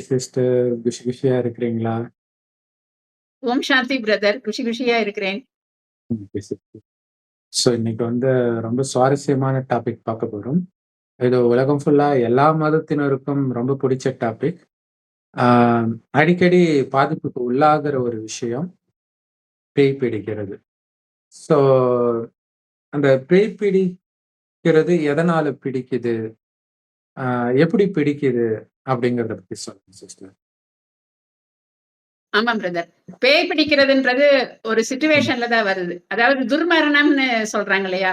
Sister குஷி குஷியா இருக்கிறீங்களா? ஓம் சாந்தி brother. குஷி குஷியா இருக்கிறேன். Okay sister. இன்னைக்கு ரொம்ப சுவாரஸ்யமான டாபிக் பார்க்க போறோம். இது உலகம் ஃபுல்லா எல்லா மதத்தினருக்கும் ரொம்ப பிடிச்ச டாபிக். ஆ அடிக்கடி பாதிப்புக்கு உள்ளாகுற ஒரு விஷயம், பேய் பிடிக்கிறது. ஸோ அந்த பேய் பிடிக்கிறது எதனால பிடிக்குது? ஆ எப்படி பிடிக்குது? அப்படிங்கிறத பத்தி சொல்லுங்க சிஸ்டர். ஆமா பிரதர். பேய் பிடிக்கிறதுன்றது ஒரு ம். சிச்சுவேஷன்ல தான் வருது. அதாவது துர்மரணம்னு சொல்றாங்க இல்லையா?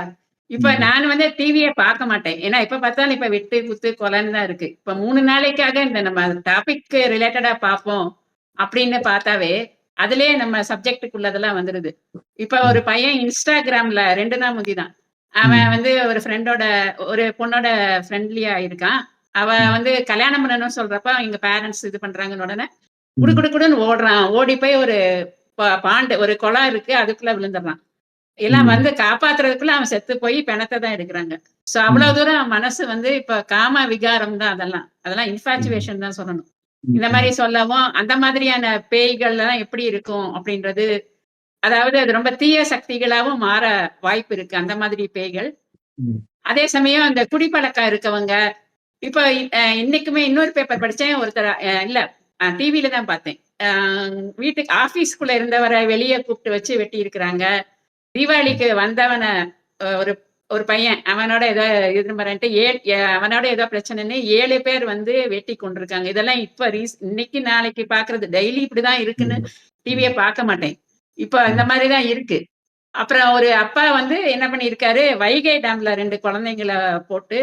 இப்ப ம். நான் டிவியே பார்க்க மாட்டேன். ஏன்னா எப்ப பார்த்தாலும் இப்ப வெட்டு, குத்து, கொலைன்னு தான் இருக்கு. இப்ப 3 நாளைக்காக இந்த நம்ம டாபிக் ரிலேட்டடா பார்ப்போம் அப்படின்னு பார்த்தாவே, அதிலேயே நம்ம சப்ஜெக்ட்டுக்குள்ளதெல்லாம் வந்துருது. இப்ப ஒரு ம். பையன் Instagramல 2 நாள் முந்தி தான். அவன் ம். ஒரு ஃப்ரெண்டோட ஒரு பொண்ணோட ஃப்ரெண்ட்லியா இருக்கான். அவ ம். கல்யாணம் பண்ணணும்னு சொல்றப்ப, எங்க பேரண்ட்ஸ் இது பண்றாங்கன்னு உடனே குடு ம். குடு குடுன்னு ஓடுறான். ஓடி போய் ஒரு பாண்டு ஒரு குளம் இருக்கு. அதுக்குள்ள விழுந்துடுறான். எல்லாம் ம். காப்பாத்துறதுக்குள்ள அவன் செத்து போய் பிணத்த தான் எடுக்குறாங்க. அவ்வளவு ம். தூரம் அவன் மனசு இப்ப காம விகாரம் தான் அதெல்லாம். அதெல்லாம் ம். இன்ஃபாச்சுவேஷன் தான் சொல்லணும். இந்த மாரி ம். சொல்லவும், அந்த மாதிரியான பேய்கள்லாம் எப்படி இருக்கும் அப்படின்றது, அதாவது அது ரொம்ப தீய சக்திகளாவும் மாற வாய்ப்பு இருக்கு. அந்த மாதிரி பேய்கள். ம். அதே சமயம் அந்த குடிப்பழக்கம் இருக்கவங்க, இப்ப இன்னைக்குமே இன்னொரு பேப்பர் படிச்சேன். ஒருத்தர் இல்ல டிவில தான் பார்த்தேன். வீட்டுக்கு ஆபீஸ்க்குள்ள இருந்தவர வெளிய கூப்பிட்டு வச்சு வெட்டியிருக்கிறாங்க. தீபாவளிக்கு வந்தவன ஒரு ஒரு பையன் அவனோட ஏதோ எதிர்மறைன்ட்டு அவனோட ஏதோ பிரச்சனைன்னு 7 பேர் வெட்டி கொண்டிருக்காங்க. இதெல்லாம் இப்ப இன்னைக்கு நாளைக்கு பார்க்கறது. டெய்லி இப்படிதான் இருக்குன்னு ம். டிவிய ம். பார்க்க மாட்டேன். இப்ப இந்த ம். மாரி தான் இருக்கு. அப்புறம் ஒரு அப்பா என்ன பண்ணியிருக்காரு, வைகை டேம்ல 2 குழந்தைங்கள போட்டு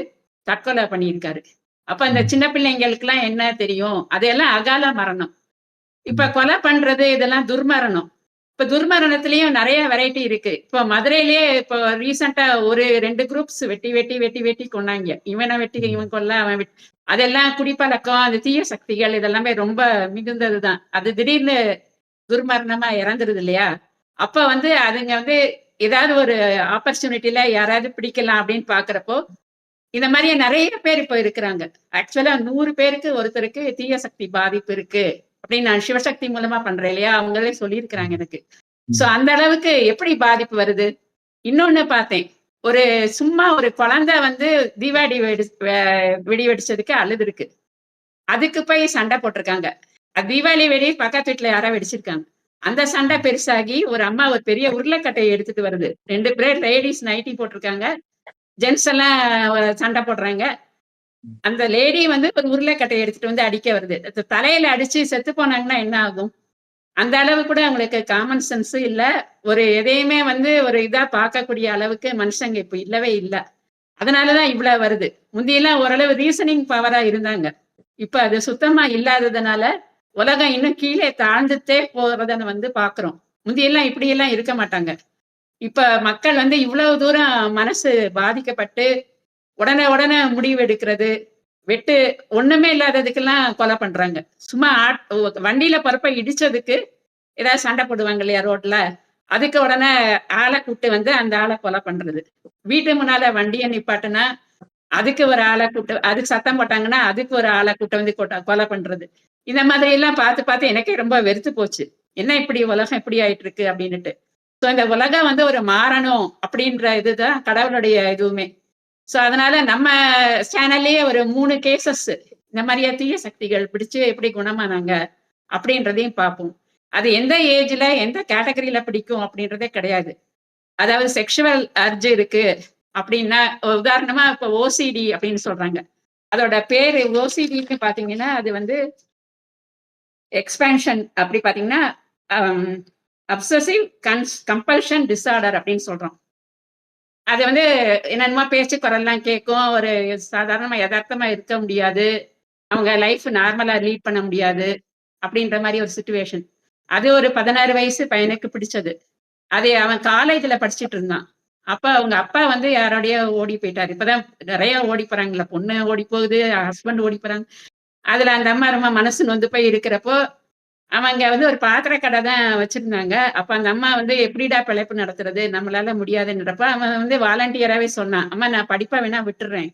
தற்கொலை பண்ணியிருக்காரு. அப்ப இந்த ம். சின்ன பிள்ளைங்களுக்குலாம் என்ன தெரியும்? அதெல்லாம் அகால மரணம். இப்ப ம். கொலை பண்றது இதெல்லாம் துர்மரணம். இப்ப துர்மரணத்திலயும் நெறைய வெரைட்டி இருக்கு. இப்ப மதுரையிலேயே இப்ப ரீசென்ட்டா ஒரு 2 குரூப்ஸ் வெட்டி, வெட்டி, வெட்டி, வெட்டி கொன்னாய்ங்க. இவன வெட்டி ம். இவன் கொல்ல, அவன் அதெல்லாம் குடிப்பழக்கம், அந்த தீய சக்திகள் இதெல்லாமே ரொம்ப மிகுந்தது தான். அது திடீர்னு துர்மரணமா இறந்துருது இல்லையா? அப்ப அதுங்க ஏதாவது ஒரு ஆப்பர்ச்சுனிட்டில யாராவது பிடிக்கலாம் அப்படின்னு பார்க்கிறப்போ, இந்த மாரியே நெறைய பேர் இப்ப இருக்கிறாங்க. ஆக்சுவலா 100 பேருக்கு ஒருத்தருக்கு தீய சக்தி பாதிப்பு இருக்கு. அப்படின்னு நான் சிவசக்தி மூலமா பண்றேன் இல்லையா? அவங்களே சொல்லியிருக்கிறாங்க ம். எனக்கு. ம். அந்த அளவுக்கு எப்படி பாதிப்பு வருது? இன்னொன்னு பார்த்தேன். ஒரு சும்மா ஒரு குழந்தை தீபாவளி வெடி வெடிச்சதுக்கு அழுதுருக்கு. அதுக்கு போய் சண்டை போட்டுருக்காங்க. தீபாவளி வெடி பக்கத்து வீட்ல யாரோ வெடிச்சிருக்காங்க. அந்த சண்டை பெருசாகி ஒரு அம்மா ஒரு பெரிய உருளைக்கட்டைய எடுத்துட்டு வருது. 2 பேர் லேடீஸ் நைட்டி போட்டுருக்காங்க. ஜென்ட்ஸ் எல்லாம் சண்டை போடுறாங்க. அந்த லேடி ஒரு உருளைக்கட்டைய எடுத்துட்டு அடிக்க வருது. தலையில அடிச்சு செத்து போனாங்கன்னா என்ன ஆகும்? அந்த அளவு கூட அவங்களுக்கு காமன் சென்ஸ் இல்ல. ஒரு எதையுமே ஒரு இதா பார்க்கக்கூடிய அளவுக்கு மனுஷங்க இப்ப இல்லவே இல்ல. அதனால தான் இவ்வளவு வருது. முந்தியெல்லாம் ஓரளவு ரீசனிங் பவரா இருந்தாங்க. இப்ப அது சுத்தமா இல்லாததுனால, உலகம் இன்னும் கீழே தாழ்ந்துட்டே போறத பார்க்கிறோம். முந்தியெல்லாம் இப்படியெல்லாம் இருக்க மாட்டாங்க. இப்ப மக்கள் இவ்வளவு தூரம் மனசு பாதிக்கப்பட்டு, உடனே உடனே முடிவு எடுக்கிறது, வெட்டு ஒண்ணுமே இல்லாததுக்கெல்லாம் கொலை பண்றாங்க. சும்மா வண்டியில போறப்ப இடிச்சதுக்கு, ஏதாவது சண்டை போடுவாங்க இல்லையா ரோட்ல, அதுக்கு உடனே ஆள கூட்டு அந்த ஆள கொலை பண்றது. வீட்டு முன்னால வண்டிய நிப்பாட்டுனா, அதுக்கு ஒரு ஆள கூட்டு அதுக்கு சத்தம் போட்டாங்கன்னா, அதுக்கு ஒரு ஆள கூட்டு கொலை பண்றது. இந்த மாதிரி எல்லாம் பார்த்து பார்த்து எனக்கே ரொம்ப வெறுத்து போச்சு. என்ன இப்படி உலகம் இப்படி ஆயிட்டு இருக்கு அப்படின்னுட்டு. இந்த உலகம் ஒரு மாறணும் அப்படின்ற இதுதான் கடவுளுடைய இதுவுமே. அதனால நம்ம சேனல்லயே ஒரு 3 கேஸஸ் இந்த மாரியா தீய சக்திகள் பிடிச்சு எப்படி குணமானாங்க அப்படின்றதையும் பார்ப்போம். அது எந்த ஏஜ்ல, எந்த கேட்டகரியில பிடிக்கும் அப்படின்றதே கிடையாது. அதாவது செக்சுவல் அர்ஜ் இருக்கு அப்படின்னா, உதாரணமா இப்ப ஓசிடி அப்படின்னு சொல்றாங்க. அதோட பேரு ஓசிடின்னு பார்த்தீங்கன்னா, அது எக்ஸ்பான்ஷன் அப்படி பார்த்தீங்கன்னா, அம் அப்சசிவ் கம்பல்ஷன் டிஸார்டர் அப்படின்னு சொல்றோம். அது என்னென்னமோ பேச்சு குரல்லாம் கேட்கும். ஒரு சாதாரணமா எதார்த்தமா இருக்க முடியாது. அவங்க லைஃப் நார்மலா லீட் பண்ண முடியாது. அப்படின்ற மாரி ஒரு சிச்சுவேஷன். அது ஒரு 16 வயசு பையனுக்கு பிடிச்சது. அது அவன் காலேஜ்ல படிச்சுட்டு இருந்தான். அப்ப அவங்க அப்பா யாரோடயோ ஓடி போயிட்டாரு. இப்பதான் நெறைய ஓடி போறாங்கல்ல. பொண்ணு ஓடி போகுது, ஹஸ்பண்ட் ஓடி போறாங்க. அதுல அந்த அம்மா ரொம்ப மனசு நொந்து போய் இருக்கிறப்போ, அவங்க ஒரு பாத்திர கடை தான் வச்சிருந்தாங்க. அப்ப அந்த அம்மா எப்படிடா பிழைப்பு நடத்துறது? நம்மளால முடியாதுன்றப்ப, அவன் வாலண்டியராவே சொன்னான். அம்மா நான் படிப்ப வேணா விட்டுர்றேன்.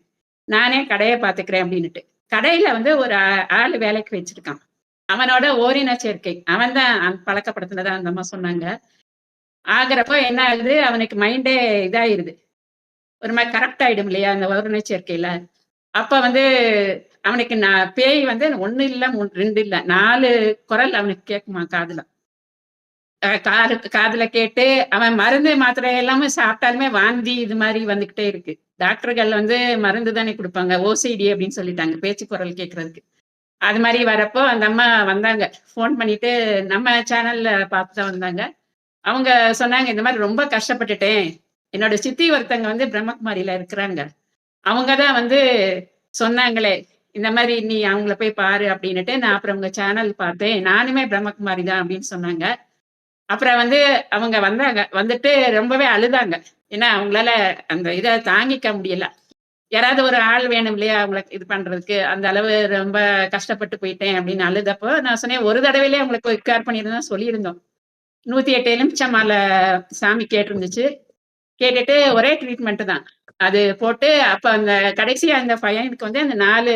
நானே கடைய பாத்துக்கிறேன் அப்டின்னுட்டு. கடையில வந்து ஒரு ஆளு வேலைக்கு வச்சிருக்கான். அவனோட ஓரின சேர்க்கை. அவன் தான் பழக்கப்படுத்தினதா அந்த அம்மா சொன்னாங்க. ஆகுறப்போ என்ன ஆகுது, அவனுக்கு மைண்டே இதாயிருது. ஒரு மாரி கரப்ட் ஆயிடும் இல்லையா? அந்த ஓரின சேர்க்கையில. அப்ப வந்து அவனுக்கு பேய் வந்து 1 இல்ல 2 இல்ல 4 குரல் அவனுக்கு கேட்குமாம் காதுல. காதுல கேட்டு அவன் மருந்து, மாத்திரை எல்லாமே சாப்பிட்டாலுமே வாந்தி இது மாரி வந்துகிட்டே இருக்கு. டாக்டர்கள் வந்து மருந்து தானே குடுப்பாங்க. ஓசிடி அப்படின்னு சொல்லிட்டாங்க. பேச்சு குரல் கேட்கறதுக்கு. அது மாரி வரப்போ அந்த அம்மா வந்தாங்க. ஃபோன் பண்ணிட்டு நம்ம சேனல்ல பார்த்து தான் வந்தாங்க. அவங்க சொன்னாங்க, "இந்த மாரி ரொம்ப கஷ்டப்பட்டுட்டேன். என்னோட சித்தி ஒருத்தங்க வந்து பிரம்மகுமாரியில இருக்கிறாங்க. அவங்க தான் வந்து சொன்னாங்களே, இந்த மாரி நீ அவங்கள போய் பாரு அப்படின்னுட்டு, நான் அப்புறம் உங்க சேனல் பார்த்தேன். நானுமே பிரம்மகுமாரி தான்" அப்படின்னு சொன்னாங்க. அப்புறம் வந்து அவங்க வந்தாங்க. வந்துட்டு ரொம்பவே அழுதாங்க. ஏன்னா அவங்களால அந்த இத தாங்கிக்க முடியல. யாராவது ஒரு ஆள் வேணும் இல்லையா? அவங்கள இது பண்றதுக்கு. அந்த அளவு ரொம்ப கஷ்டப்பட்டு போயிட்டேன் அப்படின்னு அழுதப்போ, நான் சொன்னேன், "ஒரு தடவையிலே உங்களுக்கு கேர் பண்ணியிருந்தா சொல்லியிருந்தோம். 108 எலுமிச்ச மால சாமி கேட்டிருந்துச்சு. கேட்டுட்டு ஒரே ட்ரீட்மெண்ட் தான். அது போட்டு அப்ப அந்த கடைசியா அந்த பையனுக்கு வந்து அந்த 4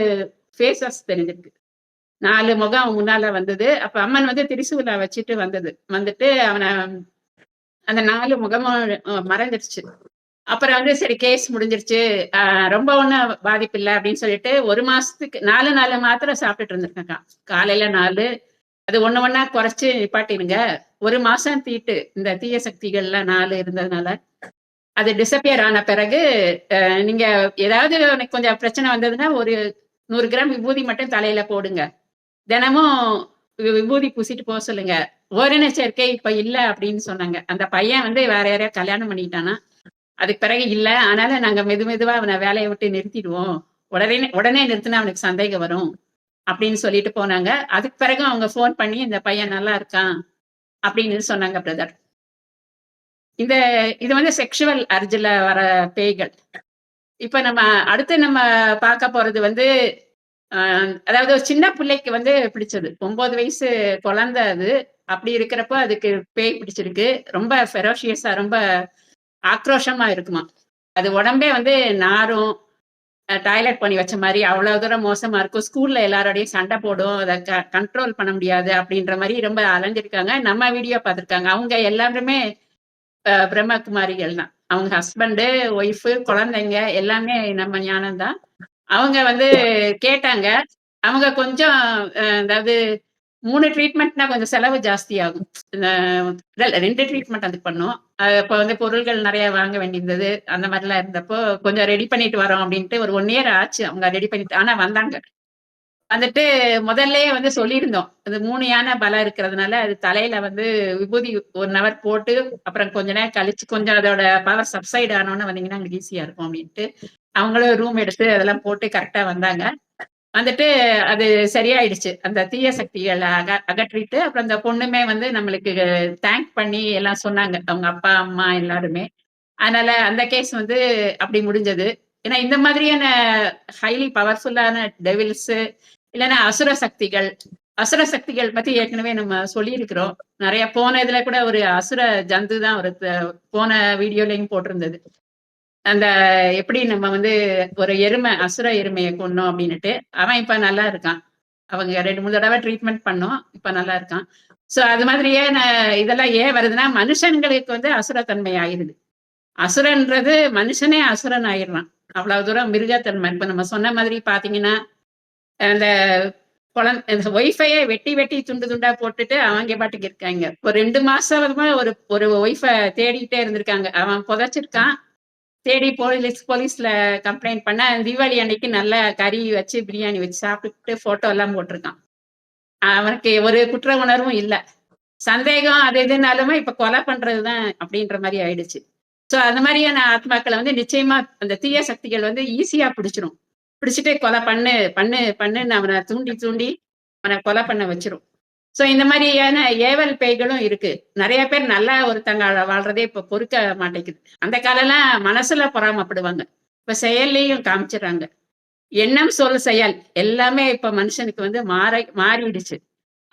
ஃபேஸஸ் தெரிஞ்சிருக்கு. 4 முகம் முன்னால வந்தது. அப்ப அம்மன் வந்து திரிசூல வச்சுட்டு வந்தது. வந்துட்டு அவன அந்த 4 முகமும் மறைஞ்சிருச்சு. அப்புறம் வந்து சரி கேஸ் முடிஞ்சிருச்சு. அ ரொம்ப ஒண்ணும் பாதிப்பு இல்ல அப்படின்னு சொல்லிட்டு 1 மாசத்துக்கு 4 4 மாத்திரை சாப்பிட்டுட்டு இருந்திருக்கேன்க்கா. காலையில 4 அது ஒண்ணு ஒண்ணா குறைச்சு நிப்பாட்டிருங்க. 1 மாசம் தீட்டு. இந்த தீய சக்திகள்லாம் 4 இருந்ததுனால. அது டிஸப்பியர் ஆன பிறகு நீங்க ஏதாவது எனக்கு கொஞ்சம் பிரச்சனை வந்ததுன்னா, ஒரு 100 கிராம் விபூதி மட்டும் தலையில போடுங்க. தினமும் விபூதி பூசிட்டு போ சொல்லுங்க. ஓரின சேர்க்கை இப்ப இல்ல அப்படின்னு சொன்னாங்க. அந்த பையன் வந்து வேற யாரையோ கல்யாணம் பண்ணிக்கிட்டானாம். அதுக்கு பிறகு இல்ல. ஆனாலும் நாங்க மெதுவா அவன வேலைய விட்டு நிறுத்திடுவோம். உடனே உடனே நிறுத்தினா அவனுக்கு சந்தேகம் வரும். அப்படின்னு சொல்லிட்டு போனாங்க. அதுக்கு பிறகும் அவங்க ஃபோன் பண்ணி இந்த பையன் நல்லா இருக்கான். அப்படின்னு சொன்னாங்க பிரதர். இந்த இது வந்து செக்சுவல் அர்ஜ்ல வர பேய்கள். இப்ப அடுத்து நம்ம பார்க்க போறது வந்து, அ அதாவது ஒரு சின்ன பிள்ளைக்கு வந்து பிடிச்சது. 9 வயசு குழந்தை அது. அப்படி இருக்கிறப்போ அதுக்கு பேய் பிடிச்சிருக்கு. ரொம்ப ஃபெரோஷியஸா ரொம்ப ஆக்ரோஷமா இருக்குமாம். அது உடம்பே வந்து நாறும். டாய்லெட் பண்ணி வச்ச மாரி அவ்வளோ தூரம் மோசமா இருக்கும். ஸ்கூல்ல எல்லாரோடையும் சண்டை போடும். அத கண்ட்ரோல் பண்ண முடியாது அப்படின்ற மாரி ரொம்ப அலைஞ்சிருக்காங்க. நம்ம வீடியோ பார்த்துருக்காங்க. அவங்க எல்லாருமே பிரம்மகுமாரிகள் தான். அவங்க ஹஸ்பண்டு, ஒய்ஃபு, குழந்தைங்க எல்லாமே நம்ம ஞானம் தான். அவங்க வந்து கேட்டாங்க. அவங்க கொஞ்சம் அதாவது 3 ட்ரீட்மெண்ட்னா கொஞ்சம் செலவு ஜாஸ்தியாகும். இந்த இல்ல 2 ட்ரீட்மெண்ட் அதுக்கு பண்ணோம். அப்ப வந்து பொருள்கள் நெறைய வாங்க வேண்டியிருந்தது. அந்த மாரிலாம் இருந்தப்போ, கொஞ்சம் ரெடி பண்ணிட்டு வரோம் அப்டின்ட்டு ஒரு 1 இயர் ஆச்சு. அவங்க ரெடி பண்ணிட்டு ஆனா வந்தாங்க. வந்துட்டு முதல்லயே வந்து சொல்லியிருந்தோம். அது 3 யானை பலம் இருக்கிறதுனால, அது தலையில வந்து விபூதி 1 ஹவர் போட்டு, அப்புறம் கொஞ்ச நேரம் கழிச்சு கொஞ்சம் அதோட பவர் சப்சைட் ஆனோனே வந்தீங்கன்னா, எங்களுக்கு ஈஸியா இருக்கும் அப்டின்ட்டு. அவங்களும் ரூம் எடுத்து அதெல்லாம் போட்டு கரெக்ட்டா வந்தாங்க. வந்துட்டு அது சரியாயிடுச்சு. அந்த தீய சக்திகள அகற்றிட்டு, அப்புறம் அந்த பொண்ணுமே வந்து நம்மளுக்கு தேங்க் பண்ணி எல்லாம் சொன்னாங்க. அவங்க அப்பா, அம்மா எல்லாருமே. அதனால அந்த கேஸ் வந்து அப்படி முடிஞ்சது. ஏன்னா இந்த மாதிரியான ஹைலி பவர்ஃபுல்லான டெவில்ஸு இல்லன்னா அசுர சக்திகள். அசுர சக்திகள் பத்தி ஏற்கனவே நம்ம சொல்லியிருக்கிறோம். நெறைய போன இதுல கூட ஒரு அசுர ஜந்து தான் ஒரு போன வீடியோலயும் போட்டிருந்தது. அந்த எப்படி நம்ம வந்து ஒரு அசுர எருமைய கொன்னோம் அப்டின்னுட்டு. அவன் இப்ப நல்லா இருக்கான். அவங்க 2, 3 தடவ ட்ரீட்மெண்ட் பண்ணோம். இப்ப நல்லா இருக்கான். சோ அது மாதிரியே இதெல்லாம் ஏன் வருதுன்னா, மனுஷங்களுக்கு வந்து அசுரத்தன்மை ஆயிருது. அசுரன்றது மனுஷனே அசுரன் ஆயிடுறான். அவ்வளவு தூரம் மிருகத்தன்மை. இப்ப நம்ம சொன்ன மாதிரி பார்த்தீங்கன்னா, அந்த இந்த ஒய்ஃபையே வெட்டி வெட்டி துண்டு துண்டா போட்டுட்டு அவங்க பாட்டுக்கு இருக்காங்க. ஒரு 2 மாசமா ஒரு ஒரு ஒய்ஃப தேடிட்டே இருந்திருக்காங்க. அவன் புதைச்சிருக்கான். தேடி போலீஸ்ல கம்ப்ளைண்ட் பண்ணா, தீபாவளி அன்னைக்கு நல்லா கறி வச்சு, பிரியாணி வச்சு சாப்பிட்டுட்டு ஃபோட்டோ எல்லாம் போட்டிருக்கான். அவனுக்கு ஒரு குற்ற உணர்வும் இல்ல. சந்தேகம் அது இதுனாலுமே இப்ப கொலை பண்றது தான் அப்படின்ற மாரி ஆயிடுச்சு. சோ அந்த மாரியான ஆத்மாக்கள வந்து நிச்சயமா அந்த தீய சக்திகள் வந்து ஈஸியா பிடிச்சிரும். பிடிச்சுட்டு கொலை பண்ணு, பண்ணு, பண்ணுன்னு அவன தூண்டி, தூண்டி அவன கொலை பண்ண வச்சுரும். சோ இந்த மாரியான ஏவல் பேய்களும் இருக்கு. நெறைய பேர் நல்லா ஒருத்தங்க வாழ்றதே இப்ப பொறுக்க மாட்டேங்குது. அந்த காலம்லாம் மனசுல பொறாமப்படுவாங்க. இப்ப செயல்லயும் காமிச்சுர்றாங்க. எண்ணம், சொல், செயல் எல்லாமே இப்ப மனுஷனுக்கு வந்து மாறிடுச்சு.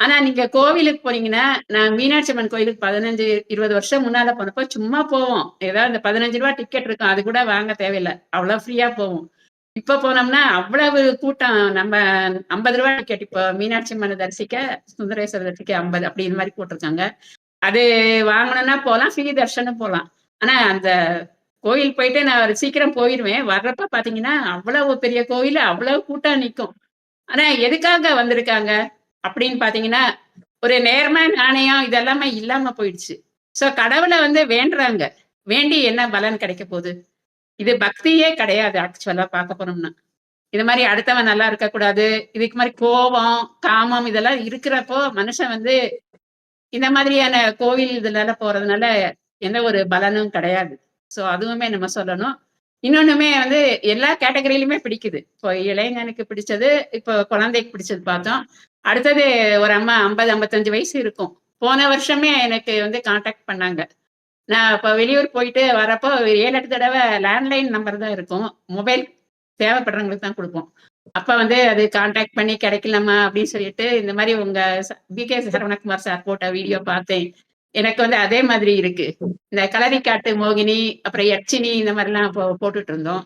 ஆனா நீங்க கோவிலுக்கு போனீங்கன்னா, நான் மீனாட்சி அம்மன் கோயிலுக்கு 15, 20 வருஷம் முன்னால போனப்போ சும்மா போவோம். ஏதாவது இந்த ரூ. 15 டிக்கெட் இருக்கும். அது கூட வாங்க தேவையில்ல. அவ்வளோ ஃப்ரீயா போவோம். இப்ப போனோம்னா அவ்வளவு கூட்டம். நம்ம ரூ. 50 டிக்கெட் இப்போ மீனாட்சி அம்மன தரிசிக்க, சுந்தரேஸ்வரர் தரிசிக்க 50 அப்படி இந்த மாரி போட்டிருக்காங்க. அது வாங்கணும்னா போலாம். ஃப்ரீ தர்ஷனும் போலாம். ஆனா அந்த கோயில் போயிட்டு நான் ஒரு சீக்கிரம் போயிருவேன். வர்றப்ப பார்த்தீங்கன்னா, அவ்வளவு பெரிய கோயிலு, அவ்வளவு கூட்டம் நிக்கும். ஆனா எதுக்காக வந்திருக்காங்க? அப்படின்னு பார்த்தீங்கன்னா, ஒரு நேர்மை, நாணயம் இதெல்லாமே இல்லாம போயிடுச்சு. ஸோ கடவுள வந்து வேண்டுறாங்க. வேண்டி என்ன பலன் கிடைக்க போது? இது பக்தியே கிடையாது ஆக்சுவலா பார்க்க போனோம்னா. இது மாரி அடுத்தவன் நல்லா இருக்கக்கூடாது. இதுக்கு மாரி கோவம், காமம் இதெல்லாம் இருக்கிறப்போ, மனுஷன் வந்து இந்த மாதிரியான கோவில் இதுலலாம் போறதுனால எந்த ஒரு பலனும் கிடையாது. ஸோ அதுவுமே நம்ம சொல்லணும். இன்னொன்னுமே வந்து எல்லா கேட்டகரியிலுமே பிடிக்குது. இப்போ இளைஞனுக்கு பிடிச்சது, இப்போ குழந்தைக்கு பிடிச்சது பார்த்தோம். அடுத்தது ஒரு அம்மா 50, 55 வயசு இருக்கும். போன வருஷமே எனக்கு வந்து கான்டாக்ட் பண்ணாங்க. நான் இப்ப வெளியூர் போயிட்டு வரப்போ 7, 8 தடவ லேண்ட்லைன் நம்பர் தான் இருக்கும். மொபைல் தேவைப்படுறவங்களுக்கு தான் குடுப்போம். அப்ப வந்து அது கான்டாக்ட் பண்ணி கிடைக்கலம்மா அப்படின்னு சொல்லிட்டு, இந்த மாரி உங்க பிகே சரவணகுமார் சார் போட்ட வீடியோ பார்த்தேன். எனக்கு வந்து அதே மாதிரி இருக்கு. இந்த களரிக்காட்டு மோகினி, அப்புறம் யட்சினி இந்த மாரிலாம் போட்டுட்டு இருந்தோம்.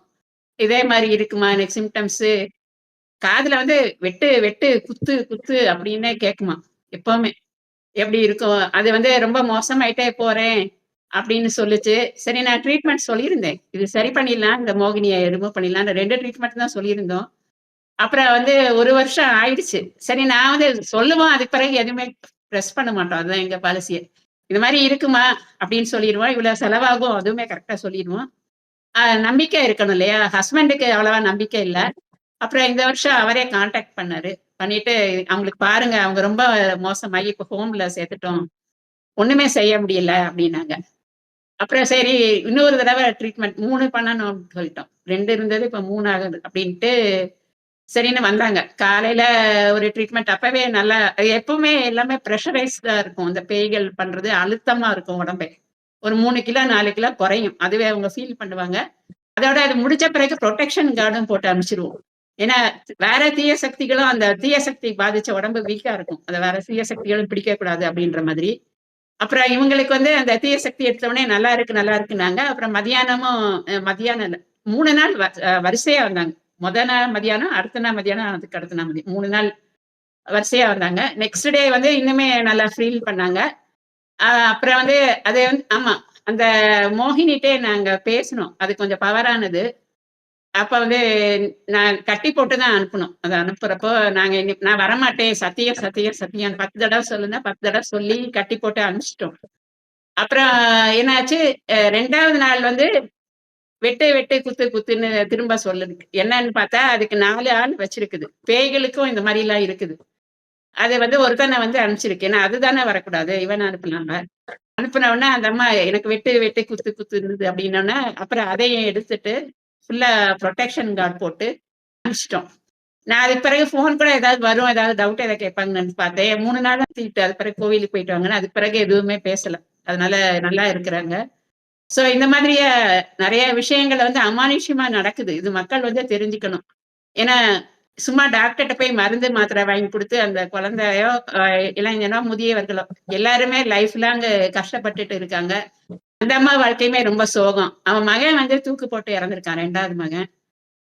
இதே மாரி இருக்குமா எனக்கு சிம்ப்டம்ஸு? காதுல வந்து வெட்டு, வெட்டு, குத்து, குத்து அப்படின்னே கேட்குமாம். எப்பவுமே. எப்படி இருக்கும்? அது வந்து ரொம்ப மோசமாயிட்டே போறேன் அப்படின்னு சொல்லுச்சு. சரி நான் ட்ரீட்மெண்ட் சொல்லியிருந்தேன். இது சரி பண்ணிடலாம். இந்த மோகினிய ரிமூவ் பண்ணிடலாம். 2 ட்ரீட்மெண்ட் தான் சொல்லியிருந்தோம். அப்புறம் வந்து 1 வருஷம் ஆயிடுச்சு. சரி நான் வந்து சொல்லுவோம். அதுக்கு பிறகு எதுவுமே பிரஸ் பண்ண மாட்டோம். அதுதான் எங்க பாலிசியே. இது மாரி இருக்குமா அப்படின்னு சொல்லிருவோம். இவ்வளவு செலவாகும். அதுவுமே கரெக்ட்டா சொல்லிருவோம். நம்பிக்கை இருக்கணும் இல்லையா? ஹஸ்பண்டுக்கு அவ்வளவா நம்பிக்கை இல்ல. அப்புறம் இந்த வருஷம் அவரே கான்டாக்ட் பண்ணாரு. பண்ணிட்டு அவங்களுக்கு பாருங்க அவங்க ரொம்ப மோசமாகி இப்ப ஹோம்ல சேர்த்துட்டோம். ஒண்ணுமே செய்ய முடியல அப்டின்னாங்க. அப்புறம் சரி இன்னொரு தடவ ட்ரீட்மெண்ட் 3 பண்ணணும்னு சொல்லிட்டோம். 2 இருந்தது இப்ப 3 ஆகுது அப்டின்ட்டு சரின்னு வந்தாங்க. காலையில ஒரு ட்ரீட்மெண்ட் அப்பவே நல்லா அது எப்பவுமே எல்லாமே பிரஷரைஸ்டா இருக்கும். இந்த பேய்கள் பண்றது அழுத்தமா இருக்கும் உடம்பே. ஒரு 3 கிலோ 4 கிலோ குறையும். அதுவே அவங்க ஃபீல் பண்ணுவாங்க. அதோட அது முடிச்ச பிறகு புரொடெக்ஷன் கார்டும் போட்டு அனுப்பிச்சுருவோம். ஏன்னா, வேற தீய சக்திகளும் அந்த தீய சக்தி பாதிச்ச உடம்பு வீக்கா இருக்கும். அத வேற தீய சக்திகளும் பிடிக்கக்கூடாது அப்டின்ற மாதிரி. அப்புறம் இவங்களுக்கு வந்து அந்த தீய சக்தி எடுத்த உடனே நல்லா இருக்கு, நல்லா இருக்குன்னாங்க. அப்புறம் மதியானமும் மதியானம் இல்ல 3 நாள் வரிசையா வந்தாங்க. நாள் மதியானம், அடுத்த நாள் மதியானம், அதுக்கு அடுத்த நாள் மதியம். 3 நாள் வரிசையா வந்தாங்க. நெக்ஸ்ட் டே வந்து இன்னுமே நல்லா ஃபீல் பண்ணாங்க. அப்புறம் வந்து அது வந்து ஆமா. அந்த மோகினிட்டே நாங்க பேசுனோம். அது கொஞ்சம் பவரானது. அப்ப வந்து நான் கட்டி போட்டு தான் அனுப்புனோம். அத அனுப்புறப்போ நாங்க நான் வரமாட்டேன். சத்தியம், சத்தியம், சத்தியம் 10 தடவ சொல்லுன்னா 10 தடவ சொல்லி கட்டி போட்டு அனுப்பிச்சுட்டோம். அப்புறம் என்னாச்சு, 2வது நாள் வந்து வெட்டு, வெட்டு, குத்து, குத்துன்னு திரும்ப சொல்லுது. என்னன்னு பார்த்தா, அதுக்கு 4 ஆள் வச்சிருக்குது. பேய்களுக்கும் இந்த மாரிலாம் இருக்குது. அது வந்து ஒருத்தன வந்து அனுப்பிச்சிருக்கு. ஏன்னா அதுதானே வரக்கூடாது. இவன அனுப்பலாம்ல. அனுப்புன உடனே அந்த அம்மா எனக்கு வெட்டு, வெட்டு, குத்து, குத்துன்னுது அப்டின்னோனே, அப்புறம் அதையும் எடுத்துட்டு ஃபுல்லா புரொடெக்ஷன் கார்ட் போட்டு அனுப்பிச்சுட்டோம். நான் அதுக்கு பிறகு ஃபோன் கூட ஏதாவது வரும், ஏதாவது டவுட் எதாவது கேட்பாங்கன்னு நெனச்சு பார்த்தேன். 3 நாள் தான் தீட்டு. அதுக்கு பிறகு கோவிலுக்கு போயிட்டு வாங்கன்னு, அதுக்கு பிறகு எதுவுமே பேசல. அதனால நல்லா இருக்கிறாங்க. ஸோ இந்த மாதிரியே நெறைய விஷயங்கள் வந்து அமானுஷ்யமா நடக்குது. இது மக்கள் வந்து தெரிஞ்சுக்கணும். ஏன்னா, சும்மா டாக்டர்ட்ட போய் மருந்து, மாத்திரை வாங்கி குடுத்து அந்த குழந்தையோ, அ இளைஞனோ, முதியவர்களோ எல்லாருமே லைஃப் லாங் கஷ்டப்பட்டுட்டு இருக்காங்க. அந்த அம்மா வாழ்க்கையுமே ரொம்ப சோகம். அவன் மகன் வந்து தூக்கு போட்டு இறந்திருக்கான் 2வது மகன்.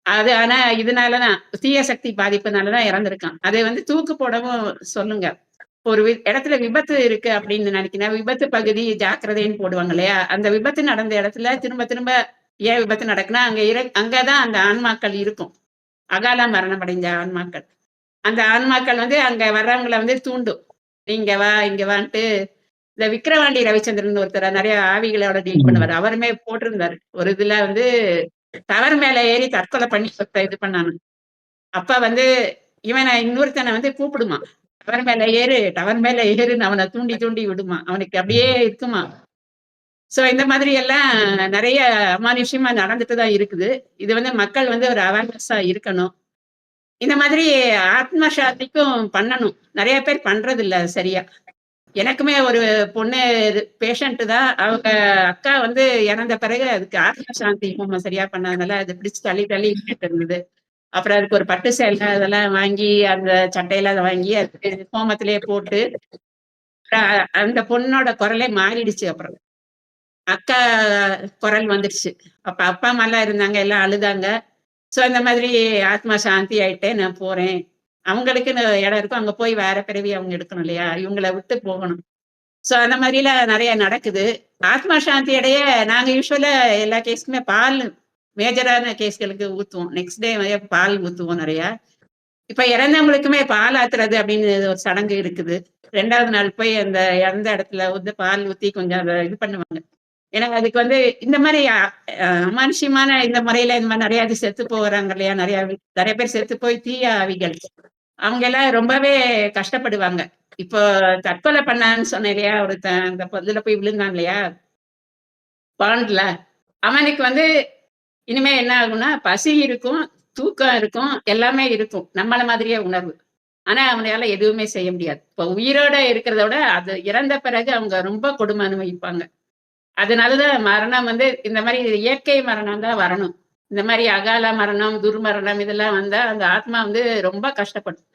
அது ஆனா இதனால தான் தீய சக்தி பாதிப்புனால தான் இறந்திருக்கான். அதை வந்து தூக்கு போடவும் சொல்லுங்க. ஒரு இடத்துல விபத்து இருக்கு அப்படின்னு நினைக்கிறேன். விபத்து பகுதி ஜாக்கிரதைன்னு போடுவாங்க இல்லையா? அந்த விபத்து நடந்த இடத்துல திரும்ப திரும்ப ஏன் விபத்து நடக்குன்னா, அங்க தான் அந்த ஆன்மாக்கள் இருக்கும். அகால மரணம் அடைஞ்ச ஆன்மாக்கள். அந்த ஆன்மாக்கள் வந்து அங்க வர்றவங்கள வந்து தூண்டும். "இங்க வா, இங்க வான்ட்டு" இந்த விக்கிரவாண்டி ரவிச்சந்திரன் ஒருத்தர் நெறைய ஆவிகளோட டீல் ம். பண்ணுவாரு. அவருமே போட்டிருந்தாரு. ஒரு இதுல வந்து டவர் மேல ஏறி தற்கொலை பண்ணி இது பண்ணானாம். அப்ப வந்து இன்னொருத்தன வந்து கூப்பிடுமாம். டவர் மேல ஏறுன்னு அவன தூண்டி தூண்டி விடுமாம். அவனுக்கு அப்படியே இருக்குமாம். சோ இந்த மாதிரி எல்லாம் நெறைய அமானுஷ்யமா நடந்துட்டு தான் இருக்குது. இது வந்து மக்கள் வந்து ஒரு அவேர்னஸா இருக்கணும். இந்த மாதிரி ஆத்ம சாந்திக்கும் பண்ணணும். நெறைய பேர் பண்றதில்ல சரியா. எனக்குமே ஒரு பொண்ணு பேஷண்ட் தான். அவங்க அக்கா வந்து இறந்த பிறகு அதுக்கு ஆத்ம சாந்தி ஹோமம் சரியா பண்ணாதனால, அத பிடிச்சு தள்ளி தள்ளி விட்டுட்டு இருந்தது. அப்புறம் அதுக்கு ஒரு பட்டு சேலை அதெல்லாம் வாங்கி, அந்த சட்டையெல்லாம் அத வாங்கி அதுக்கு ஹோமத்திலேயே போட்டு, அ அந்த பொண்ணோட குரலே மாறிடுச்சு அப்புறம். அக்கா குரல் வந்துருச்சு. அப்ப அப்பா, அம்மாலாம் இருந்தாங்க. எல்லாம் அழுதாங்க. சோ அந்த மாதிரி ஆத்மா சாந்தி ஆயிட்டு நான் போறேன். அவங்களுக்குன்னு இடம் இருக்கும். அங்க போய் வேற பிறவி அவங்க எடுக்கணும் இல்லையா? இவங்கள விட்டு போகணும். சோ அந்த மாதிரிலாம் நெறைய நடக்குது. ஆத்மா சாந்தி அடைய நாங்க யூசுவலா எல்லா கேஸ்க்குமே பால் மேஜரான கேஸ்களுக்கு ஊத்துவோம். நெக்ஸ்ட் டே பால் ஊத்துவோம் நெறையா. இப்ப இறந்தவங்களுக்குமே பால் ஆத்துறது அப்படின்னு ஒரு சடங்கு இருக்குது. 2வது நாள் போய் அந்த இறந்த இடத்துல வந்து பால் ஊத்தி கொஞ்சம் அத இது பண்ணுவாங்க. ஏன்னா அதுக்கு வந்து இந்த மாரி அமானுஷ்யமான இந்த முறையில இந்த மாரி நெறைய இது செத்து போறாங்க இல்லையா? நெறைய பேர் செத்து போய் தீய ஆவிகள். அவங்க எல்லாம் ரொம்பவே கஷ்டப்படுவாங்க. இப்போ தற்கொலை பண்ணான்னு சொன்னேன் இல்லையா? ஒருத்தன் அந்த இதுல போய் விழுந்தான் இல்லையா? பாண்ட்ல. அவனுக்கு வந்து இனிமே என்ன ஆகும்னா, பசி இருக்கும், தூக்கம் இருக்கும், எல்லாமே இருக்கும். நம்மள மாதிரியே உணர்வு. ஆனா அவனால எதுவுமே செய்ய முடியாது. இப்ப உயிரோட இருக்கிறத விட, அது இறந்த பிறகு அவங்க ரொம்ப கொடுமை அனுபவிப்பாங்க. அதனால தான் மரணம் வந்து இந்த மாரி இயற்கை மரணம் தான் வரணும். இந்த மாரி அகால மரணம், துர்மரணம் இதெல்லாம் வந்தா அந்த ஆத்மா வந்து ரொம்ப கஷ்டப்படும்.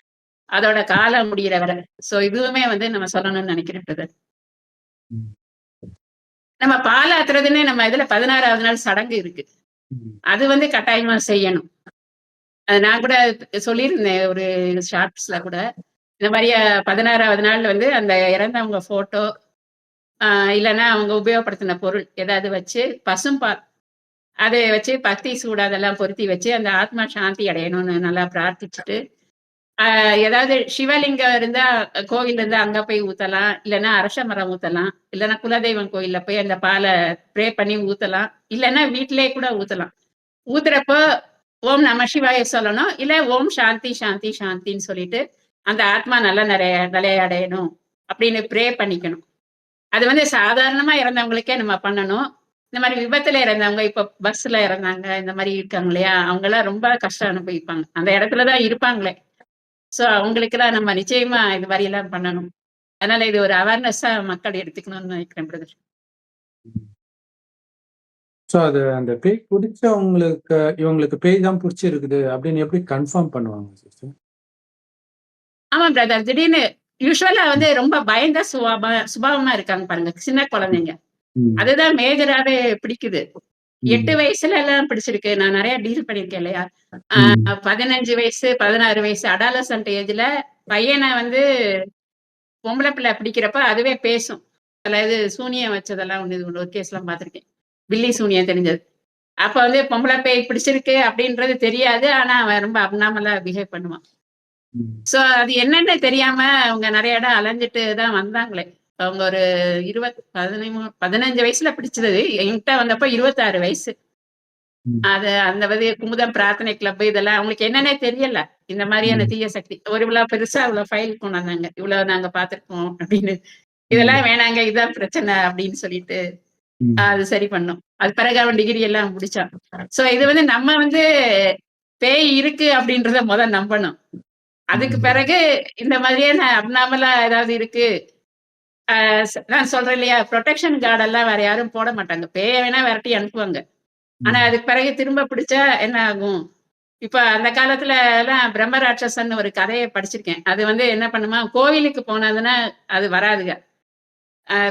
அதோட காலம் முடியிற வரை. சோ இதுவுமே வந்து நம்ம சொல்லணும்னு நினைக்கிறேன் பிரதர். ம். நம்ம பாலாத்துறதுன்னு நம்ம இதுல 16வது நாள் சடங்கு இருக்கு. ம். அது வந்து கட்டாயமா செய்யணும். அது நான் கூட சொல்லியிருந்தேன் ஒரு ஷார்ட்ஸ்ல கூட. இந்த மாரி 16வது நாள் வந்து அந்த இறந்தவங்க ஃபோட்டோ, இல்லன்னா அவங்க உபயோகப்படுத்தின பொருள் ஏதாவது வச்சு பசும்பால் அத வச்சு பத்தி சூடம் அதெல்லாம் பொருத்தி வச்சு அந்த ஆத்மா சாந்தி அடையணும்னு நல்லா பிரார்த்திச்சுட்டு, ஏதாவது சிவலிங்கம் இருந்தா கோவில் இருந்தா அங்க போய் ஊத்தலாம். இல்லன்னா அரச மரம் ஊத்தலாம். இல்லன்னா குலதெய்வம் கோயில்ல போய் அந்த பால ப்ரே பண்ணி ஊத்தலாம். இல்லன்னா வீட்டிலேயே கூட ஊத்தலாம். ஊத்துறப்போ ஓம் நம சிவாய சொல்லணும். இல்ல ஓம் சாந்தி, சாந்தி, சாந்தின்னு சொல்லிட்டு, அந்த ஆத்மா நல்லா நிலைய அடையணும் அப்படின்னு ப்ரே பண்ணிக்கணும். அது வந்து சாதாரணமா இறந்தவங்களுக்கே நம்ம பண்ணணும். இந்த மாரி விபத்துல இறந்தவங்க, இப்ப பஸ்ல இறந்தாங்க, இந்த மாரி இருக்காங்க இல்லையா? அவங்கலாம் ரொம்ப கஷ்டம் அனுபவிப்பாங்க. அந்த இடத்துல தான் இருப்பாங்களே. சோ அவங்களுக்கெல்லாம் நம்ம நிச்சயமா இது மாரியெல்லாம் பண்ணணும். அதனால இது ஒரு அவேர்னஸா மக்கள் எடுத்துக்கணும்னு நினைக்கிறேன் பிரதர். ஸோ அது அந்த பேய் புடிச்சவங்களுக்கு இவங்களுக்கு பேய் தான் புடிச்சிருக்குது அப்படின்னு எப்படி கன்ஃபார்ம் பண்ணுவாங்க சிஸ்டர்? ஆமா பிரதர். திடீர்னு யூசுவலா வந்து ரொம்ப பயந்த சுபாவமா இருக்காங்க பாருங்க. சின்ன குழந்தைங்க. ம். அதுதான் மேஜராவே பிடிக்குது. 8 ம். வயசுல எல்லாம் பிடிச்சிருக்கு. நான் நெறைய டீல் பண்ணியிருக்கேன் இல்லையா? ம். 15 வயசு, 16 வயசு அடாலசன்ட் ஏஜ்ல பையன வந்து பொம்பள பிள்ளை பிடிக்கிறப்ப அதுவே பேசும். சில இது சூனியம் வச்சதெல்லாம் ஒண்ணு ஒரு கேஸ்லாம் பார்த்துருக்கேன். பில்லி சூனியம் தெரிஞ்சது. அப்ப வந்து பொம்பள பேய் பிடிச்சிருக்கு அப்படின்றது தெரியாது. ஆனா அவன் ரொம்ப அப்நார்மலா பிஹேவ் பண்ணுவான். ம். சோ அது என்னன்னு தெரியாம அவங்க நெறைய இடம் அலைஞ்சுட்டு தான் வந்தாங்களே. அவங்க ஒரு 15 வயசுல பிடிச்சது. என்கிட்ட வந்தப்ப 26 வயசு. ம். அது அந்த குமுதம் பிரார்த்தனை கிளப் இதெல்லாம் அவங்களுக்கு என்னன்னே தெரியல. இந்த மாரியான ம். தீய சக்தி. ஒரு இவ்ளோ பெருசா இவ்ளோ ஃபைல் கொண்டாந்தாங்க. இவ்ளோ நாங்க பார்த்துருக்கோம் அப்படின்னு. இதெல்லாம் ம். வேணாங்க. இதான் பிரச்சனை அப்படின்னு சொல்லிட்டு, ம். அது சரி பண்ணோம். அது பிறகு அவன் டிகிரி எல்லாம் முடிச்சான். சோ இது வந்து நம்ம வந்து பேய் இருக்கு அப்படின்றத நம்பணும். அதுக்கு ம். பிறகு இந்த மாதிரியான அப்நார்மலா ஏதாவது இருக்கு. நான் சொல்றேன் இல்லையா? புரொடெக்ஷன் கார்ட் எல்லாம் வேற யாரும் போட மாட்டாங்க. பேய வேணா விரட்டி அனுப்புவாங்க. ஆனா ம். அதுக்கு பிறகு திரும்ப பிடிச்சா என்ன ஆகும்? இப்ப அந்த காலத்துல எல்லாம் பிரம்ம ராட்சசன் ஒரு கதைய படிச்சிருக்கேன். அது வந்து என்ன பண்ணுமா, கோவிலுக்கு போனதுன்னா அது வராதுக.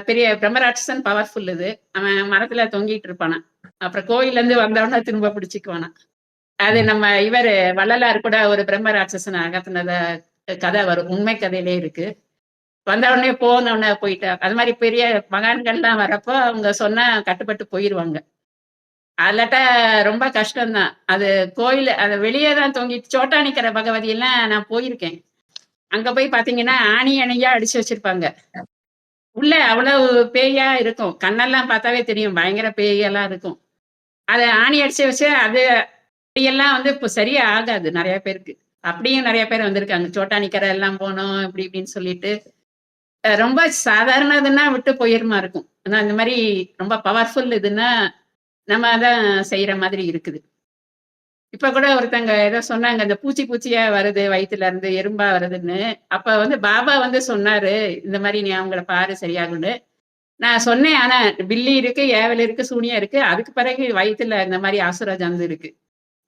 பெரிய பிரம்ம ராட்சசன் பவர்ஃபுல் இது. அவன் மரத்துல தொங்கிட்டு இருப்பானாம். அப்புறம் கோயில்ல இருந்து வந்தவுடனே திரும்ப பிடிச்சுக்குவானாம். அது ம். நம்ம இவரு வள்ளலார் கூட ஒரு பிரம்ம ராட்சசன அகத்துனத கதை வரும். உண்மை கதையிலே இருக்கு. வந்த உடனே போன உடனே போயிட்டா. அது மாரி பெரிய மகான்கள்லாம் வரப்போ அவங்க சொன்னா கட்டுப்பட்டு போயிருவாங்க. அல்லாட்டா ரொம்ப கஷ்டம் தான். அது கோயில் அது வெளியே தான் தொங்கிட்டு சோட்டானிக்கர பகவதி எல்லாம் நான் போயிருக்கேன். அங்க போய் பார்த்தீங்கன்னா, ஆணி அணியா அடிச்சு வச்சிருப்பாங்க. உள்ள அவ்வளவு பேயா இருக்கும். கண்ணெல்லாம் பார்த்தாவே தெரியும். பயங்கர பேயெல்லாம் இருக்கும். அத ஆணி அடிச்சு வச்சு அது அப்படியெல்லாம் வந்து இப்ப சரியா ஆகாது நெறைய பேருக்கு. அப்படியும் நெறைய பேர் வந்திருக்காங்க. சோட்டானிக்கர எல்லாம் போனோம், இப்படி இப்படின்னு சொல்லிட்டு. ரொம்ப சாதாரணதுன்னா விட்டு போயிருமா இருக்கும். ஆனா இந்த மாரி ரொம்ப பவர்ஃபுல் இதுன்னா, நம்ம தான் செய்ற மாதிரி இருக்குது. இப்ப கூட ஒருத்தங்க ஏதோ சொன்னாங்க, இந்த பூச்சி பூச்சியா வருது வயித்துல இருந்து, எறும்பா வருதுன்னு. அப்ப வந்து பாபா வந்து சொன்னாரு, இந்த மாரி நீ அவங்கள பாரு சரியாகும்ன்னு. நான் சொன்னேன், ஆனா பில்லி இருக்கு, ஏவல் இருக்கு, சூனியம் இருக்கு. அதுக்கு பிறகு வயித்துல இந்த மாரி அசுர ஜந்து இருக்கு.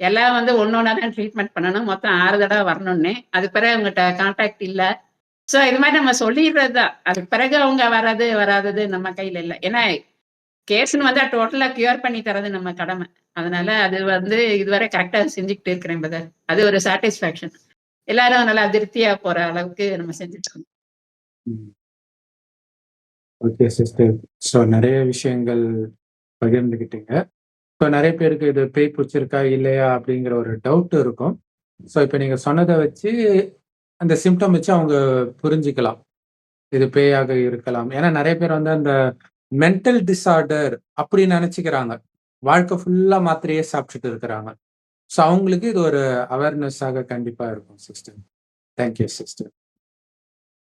எல்லாம் வந்து ஒண்ணொண்ணா தான் ட்ரீட்மெண்ட் பண்ணணும். மொத்தம் 6 தடவ வரணும்னேன். அதுக்கு பிறகு அவங்கட்ட கான்டாக்ட் இல்ல. சோ இது மாரி நம்ம சொல்லிர்றது தான். அதுக்கு பிறகு அவங்க வர்றது, வராதது நம்ம கையில இல்ல. ஏன்னா கேஸ்ன்னு வந்தா டோட்டலா கியூர் பண்ணி தர்றது நம்ம கடமை. அதனால அது வந்து இதுவரை கரெக்ட்டா செஞ்சுகிட்டு இருக்கிறேன் பிரதர். அது ஒரு சாட்டிஸ்ஃபேக்ஷன். எல்லாரும் நல்லா திருப்தியா போற அளவுக்கு நம்ம செஞ்சுட்டு இருக்கோம். ம். Okay sister. ஸோ நெறைய விஷயங்கள் பகிர்ந்துக்கிட்டீங்க. ஸோ நெறைய பேருக்கு இது பேய் புடிச்சிருக்கா, இல்லையா அப்படிங்கிற ஒரு டவுட் இருக்கும். ஸோ இப்ப நீங்க சொன்னத வச்சு, அந்த சிம்ப்டம் வச்சு அவங்க புரிஞ்சுக்கலாம். இது பேயாக இருக்கலாம். ஏன்னா நெறைய பேர் வந்து அந்த மென்டல் டிஸார்டர் அப்படி நெனச்சுக்கிறாங்க. வாழ்க்கை ஃபுல்லா மாத்திரையே சாப்பிட்டுட்டு இருக்கிறாங்க. ஸோ அவங்களுக்கு இது ஒரு அவேர்னஸாக கண்டிப்பா இருக்கும் sister. Thank you sister.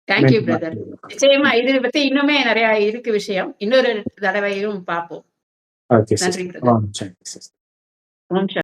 Thank you மீண்டும் பிரதர். அடுத்த ஒரு நிச்சயமா இத பத்தி இன்னுமே நெறைய இருக்கு விஷயம். இன்னொரு தடவையும் பார்ப்போம். ஓகே நன்றி sister. Brother. Thank you sister. ஓம் சாந்தி.